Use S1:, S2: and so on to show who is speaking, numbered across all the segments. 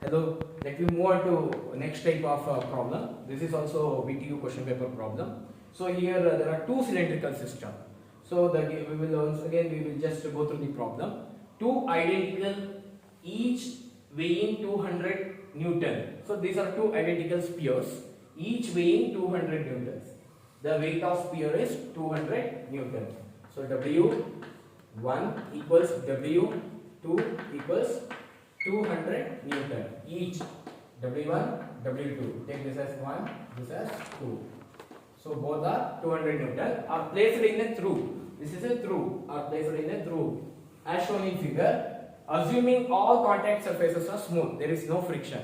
S1: Hello, let me move on to next type of problem. This is also BTU question paper problem. So here there are two cylindrical system. So we will once again we will just go through the problem. Two identical, each weighing 200 Newton. So these are two identical spheres, each weighing 200 Newtons. The weight of sphere is 200 Newton. So W1 equals W2 equals 200 Newton each. W1, W2. Take this as 1, this as 2. So both are 200 Newton are placed in a through. This is a through, are placed in a through. As shown in figure, assuming all contact surfaces are smooth, there is no friction.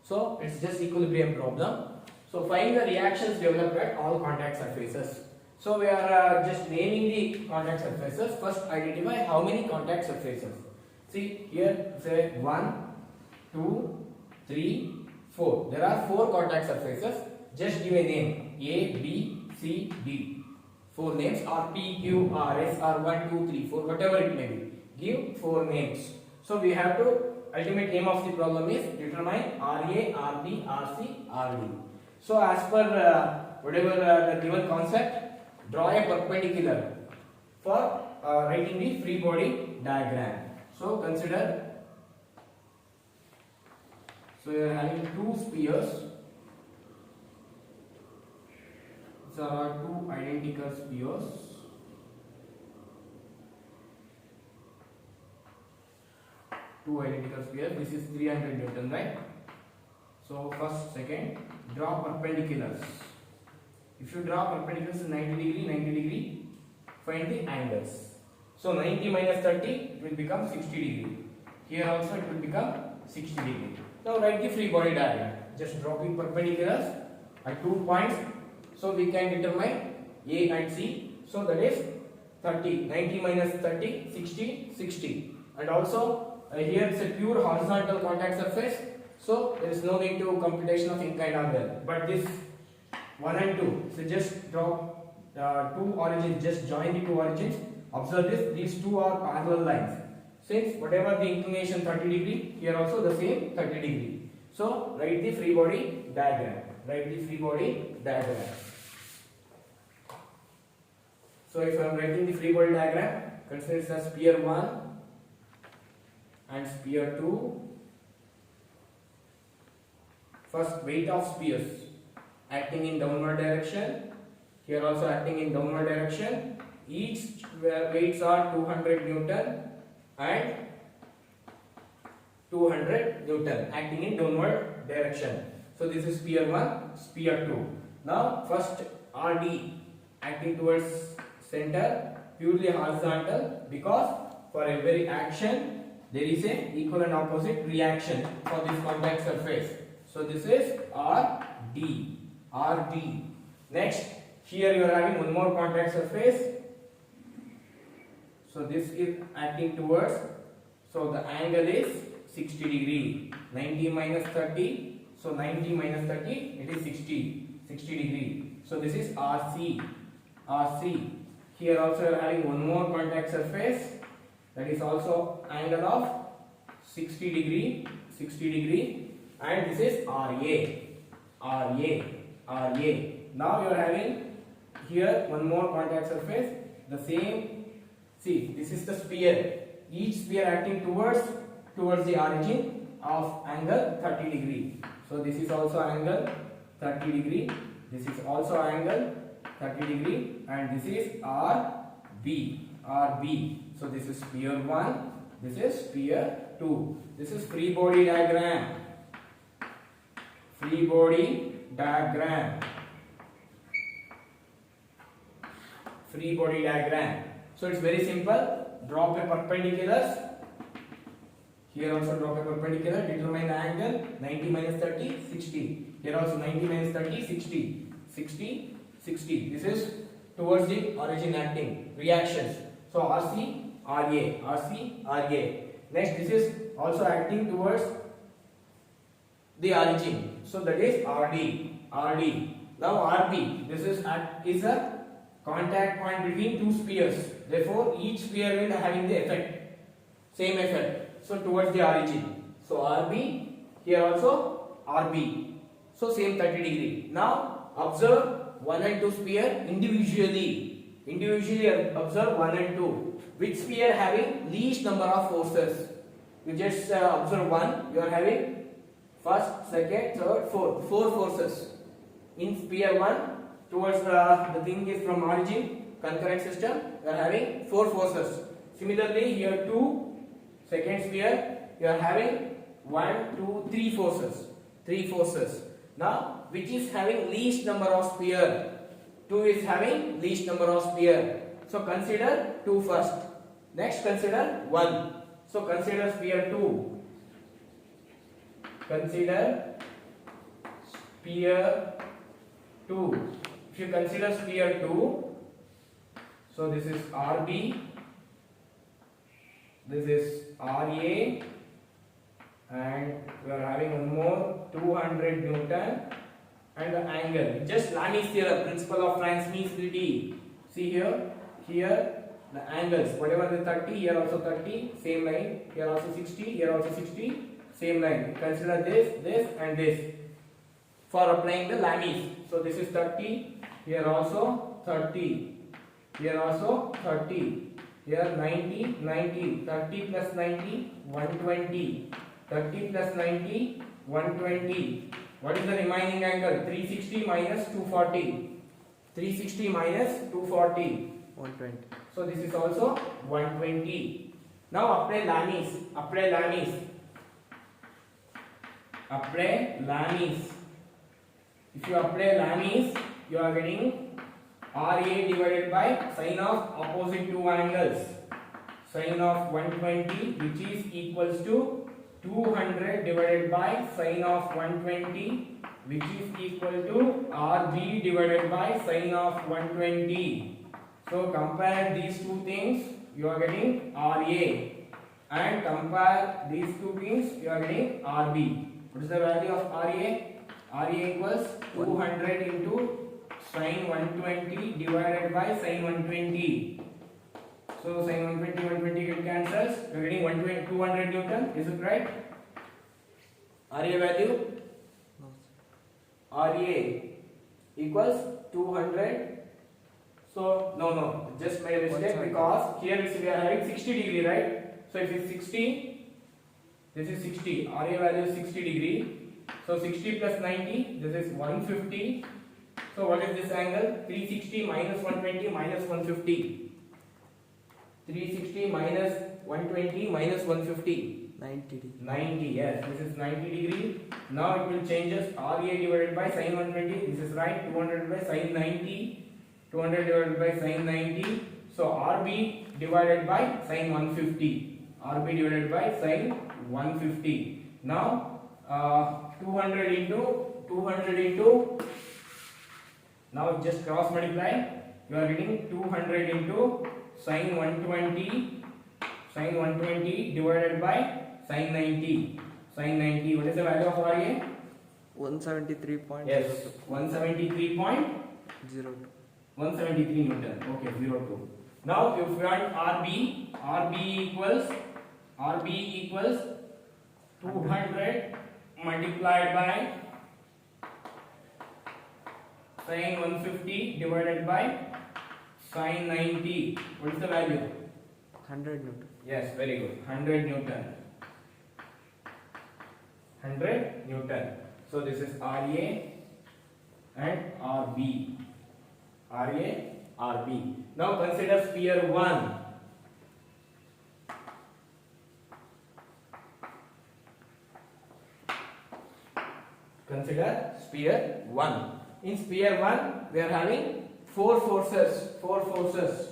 S1: So it's just equilibrium problem. So find the reactions developed at all contact surfaces. So we are just naming the contact surfaces. First identify how many contact surfaces. See here, say 1, 2, 3, 4. There are 4 contact surfaces. Just give a name A, B, C, D. 4 names or P, Q, R, S or 1, 2, 3, 4, whatever it may be. Give 4 names. So we have to, ultimate aim of the problem is determine RA, RB, RC, RD. So as per whatever the given concept, draw a perpendicular for writing the free body diagram. So consider, so you are having two spheres. These are two identical spheres. Two identical spheres. This is 300 Newton, right? So first, second, draw perpendiculars. If you draw perpendiculars 90 degree, 90 degree, find the angles. So 90 minus 30, it will become 60 degree. Here also it will become 60 degree. Now write the free body diagram. Just dropping perpendiculars at 2 points. So we can determine A and C. So that is 30. 90 minus 30, 60, 60. And also here it's a pure horizontal contact surface. So there is no need to computation of inclined angle. But this 1 and 2, so just draw two origins, just join the two origins. Observe this, these two are parallel lines. Since whatever the inclination 30 degree, here also the same 30 degree. So write the free body diagram. Write the free body diagram. So if I am writing the free body diagram, consider it as sphere 1 and sphere 2. First, weight of spheres acting in downward direction. Here also acting in downward direction. Each weights are 200 Newton and 200 Newton acting in downward direction. So this is sphere 1, sphere 2. Now first RD acting towards center, purely horizontal, because for every action there is a equal and opposite reaction for this contact surface. So this is RD. RD. Next, here you are having one more contact surface. So this is acting towards, so the angle is 60 degree. 90 minus 30, so 90 minus 30, it is 60 degree. So this is RC. RC. Here also you are having one more contact surface, that is also angle of 60 degree, and this is RA. Now you are having here one more contact surface, the same. See, this is the sphere. Each sphere acting towards the origin of angle 30 degree. So this is also angle 30 degree. This is also angle 30 degree, and this is RB. So this is sphere 1. This is sphere 2. This is free body diagram. Free body diagram. Free body diagram. So it's very simple. Drop a perpendiculars. Here also drop a perpendicular. Determine the angle. 90 minus 30, 60. Here also 90 minus 30, 60. 60, 60. This is towards the origin acting. Reactions. So RC, RA. RC, RA. Next, this is also acting towards the origin. So that is RD. RD. Now RB. This is a contact point between two spheres. Therefore, each sphere will having the effect, same effect. So towards the origin. So RB, here also RB. So same 30 degree. Now observe 1 and 2 sphere individually. Individually observe 1 and 2. Which sphere having least number of forces? You just observe 1. You are having first, second, third, fourth. 4 forces. In sphere 1 towards the thing is from origin, concurrent system, you are having 4 forces. Similarly here 2, second sphere, you are having 1, 2, 3 forces. 3 forces. Now which is having least number of sphere? 2 is having least number of sphere. So consider 2 first. Next consider 1. So consider sphere 2. Consider sphere 2. If you consider sphere 2, so this is RB, this is RA, and we are having one more 200 Newton, and the angle. Just Lami's theorem, principle of transmissivity. See here, the angles, whatever the 30, here also 30, same line, here also 60, here also 60, same line. Consider this and this for applying the Lami's. So this is 30, here also 30, here also 30, here 90, 90, 30 plus 90, 120, 30 plus 90, 120. What is the remaining angle? 360 minus 240. 360 minus 240.
S2: 120.
S1: So this is also 120. Now apply Lami's. Apply Lami's. Apply Lami's. If you apply Lami's, you are getting RA divided by sine of opposite two angles. Sine of 120, which is equals to 200 divided by sine of 120, which is equal to RB divided by sine of 120. So compare these two things, you are getting RA, and compare these two things, you are getting RB. What is the value of RA? RA equals 200 into sine 120 divided by sine 120. So sine 120 get cancels. You are getting 200 Newton. Is it right? RA value? RA equals 200. So no, just made a mistake because here we are having 60 degree, right? So if it's 60, this is 60. RA value is 60 degree. So 60 plus 90, this is 150. So what is this angle? 360 minus 120 minus 150. 360 minus 120 minus 150.
S2: 90 degree.
S1: 90, yes, this is 90 degree. Now it will change as RA divided by sine 120. This is right. 200 by sine 90. 200 divided by sine 90. So RB divided by sine 150. RB divided by sine 150. Now 200 into now just cross multiply. You are getting 200 into sine 120 divided by sine 90. Sine 90. What is the value of RA?
S2: 173.02.
S1: Yes, 173.02. 173 Newton. Okay, 02. Now if we want RB equals 200 multiplied by sine 150 divided by sine 90. What is the value?
S2: 100 Newton.
S1: Yes, very good. 100 Newton. 100 Newton. So this is RA and RB. RA, RB. Now consider sphere 1. Consider sphere 1. In sphere 1, we are having 4 forces. 4 forces.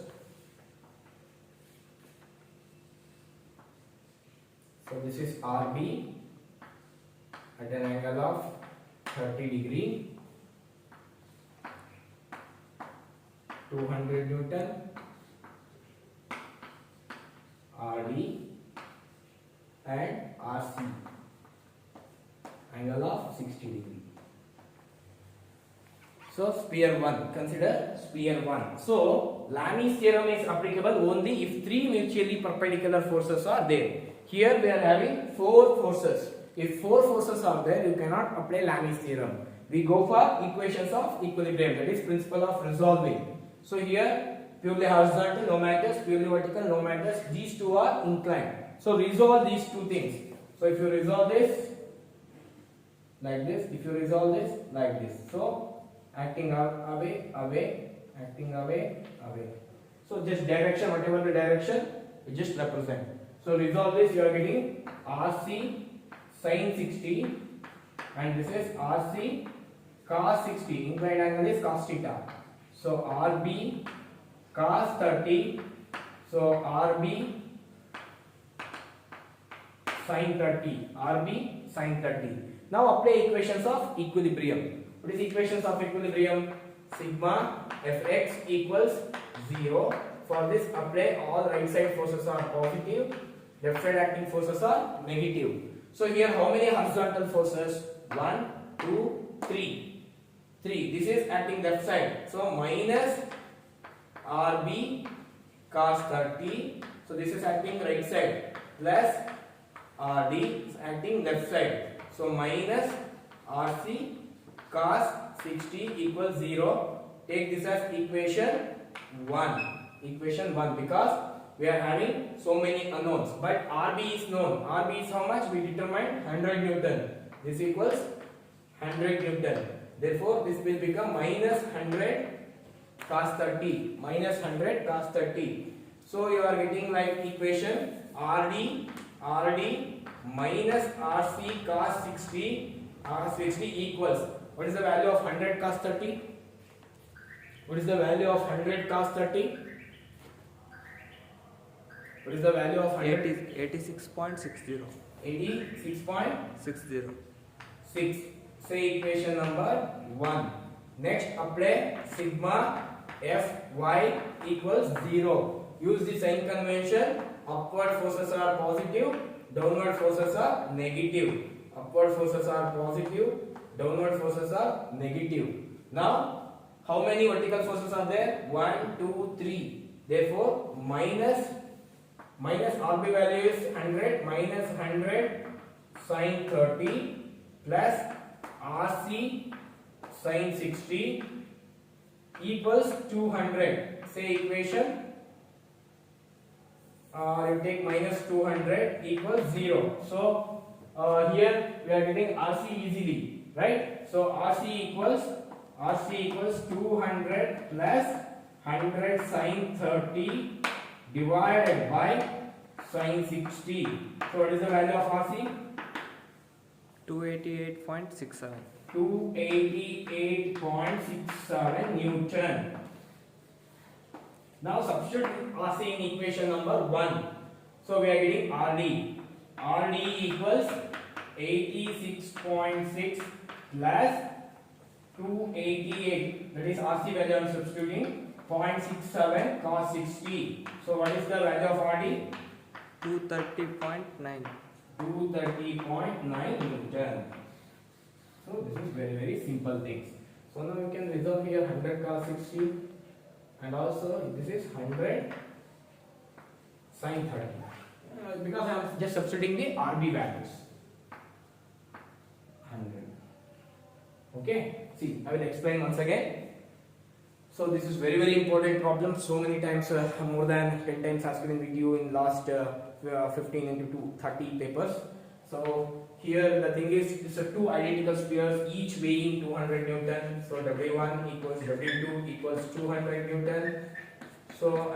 S1: So this is RB at an angle of 30 degree. 200 Newton, RD and RC, angle of 60 degree. So sphere 1, consider sphere 1. So Lami's theorem is applicable only if 3 mutually perpendicular forces are there. Here we are having 4 forces. if four forces are there, you cannot apply Lami's theorem. We go for equations of equilibrium, that is principle of resolving. So here purely horizontal, no matters, purely vertical, no matters. These two are inclined. So resolve these two things. So if you resolve this like this, if you resolve this like this, so acting away, away, acting away, away. So just direction, whatever the direction, you just represent. So resolve this, you are getting RC sin 60 and this is RC cos 60. Inclined angle is cos theta. So RB cos 30. So RB sin 30. RB sin 30. Now apply equations of equilibrium. What is equations of equilibrium? Sigma Fx equals 0. For this apply all right side forces are positive, left side acting forces are negative. So here how many horizontal forces? 1, 2, 3. 3. This is acting left side. So minus RB cos 30. So this is acting right side. Plus RD is acting left side. So minus RC cos 60 equals 0. Take this as equation 1. Equation 1 because we are having so many unknowns. But RB is known. RB is how much? We determined 100 Newton. This equals 100 Newton. Therefore, this will become minus 100 cos 30. Minus 100 cos 30. So you are getting like equation RD minus RC cos 60 equals, what is the value of 100 cos 30? What is the value of 100 cos 30? What is the value of 100?
S2: 86.60.
S1: 86.60.
S2: 60.
S1: Say equation number 1. Next apply sigma Fy equals 0. Use the sign convention. Upward forces are positive, downward forces are negative. Upward forces are positive, downward forces are negative. Now, how many vertical forces are there? 1, 2, 3. Therefore, minus RB value is 100, minus 100 sin 30 plus RC sin 60 equals 200. Say equation. You take minus 200 equals 0. So here we are getting RC easily, right? So RC equals 200 plus 100 sin 30 divided by sin 60. So what is the value of RC?
S2: 288.67.
S1: 288.67 Newton. Now substitute RC in equation number 1. So we are getting RD. RD equals 86.6 plus 288. That is RC value I am substituting. 0.67 cos 60. So what is the value of RD?
S2: 230.9.
S1: 230.9 Newton. So this is very simple things. So now you can resolve here 100 cos 60 and also this is 100 sin 30 because I am just substituting the RB values. 100. Okay. See, I will explain once again. So this is very important problem. So many times, more than 10 times has been with you in last 15 into 30 papers. So here the thing is, it's a two identical spheres, each weighing 200 Newton. So W1 equals W2 equals 200 Newton. So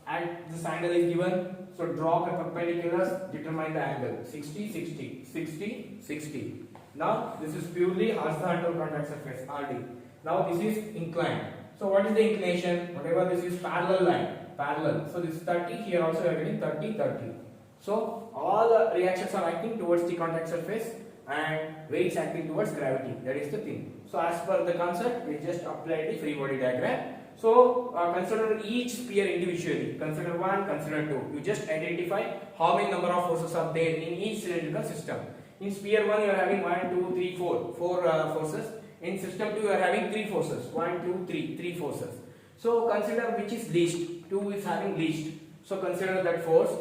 S1: and this angle is given. So draw the perpendiculars, determine the angle. 60, 60, 60, 60. Now this is purely horizontal contact surface RD. Now this is inclined. So what is the inclination? Whatever this is parallel line, parallel. So this is 30. Here also we are getting 30, 30. So all the reactions are acting towards the contact surface and weights acting towards gravity. That is the thing. So as per the concept, we just apply the free body diagram. So consider each sphere individually. Consider 1, consider 2. You just identify how many number of forces are there in each cylindrical system. In sphere 1 you are having 1, 2, 3, 4. 4 forces. In system 2 you are having 3 forces. 1, 2, 3. 3 forces. So consider which is least. 2 is having least. So consider that force.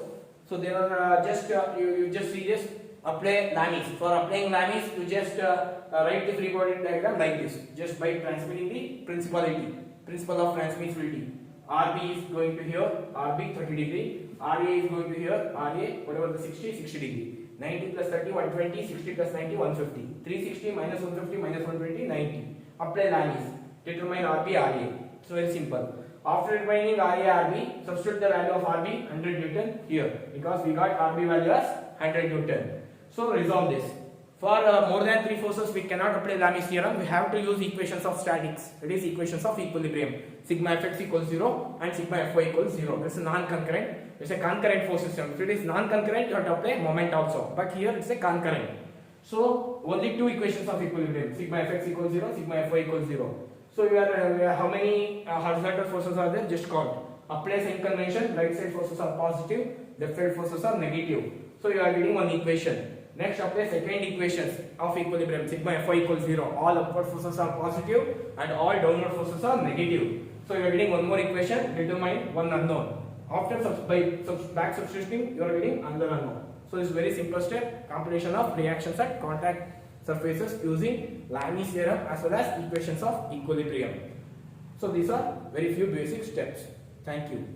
S1: So there are you just see this. apply Lami's. For applying Lami's, you just write the free body diagram like this, just by transmitting the principle of transmissibility. RB is going to here, RB 30 degree, RA is going to here, RA whatever the 60 degree. 90 plus 30 120, 60 plus 90 150, 360 minus 150 minus 120 90. Apply Lami's. Determine RB RA. So very simple. After determining RA RB, substitute the value of RB 100 Newton here, because we got RB value as 100 Newton. So resolve this. For more than 3 forces, we cannot apply Lami's theorem. We have to use equations of statics. That is equations of equilibrium. Sigma Fx equals 0 and sigma Fy equals 0. This is non-concurrent. It's a concurrent force system. If it is non-concurrent, you have to apply moment also. But here it's a concurrent. So only 2 equations of equilibrium. Sigma Fx equals 0, sigma Fy equals 0. So you are how many horizontal forces are there? Just count. Apply same convention. Right side forces are positive, left side forces are negative. So you are getting one equation. Next, apply second equations of equilibrium. Sigma Fy equals 0. All upward forces are positive and all downward forces are negative. So you are getting one more equation. Determine one unknown. After back substituting, you are getting another unknown. So this is very simple step. Computation of reactions at contact surfaces using Lami's theorem as well as equations of equilibrium. So these are very few basic steps. Thank you.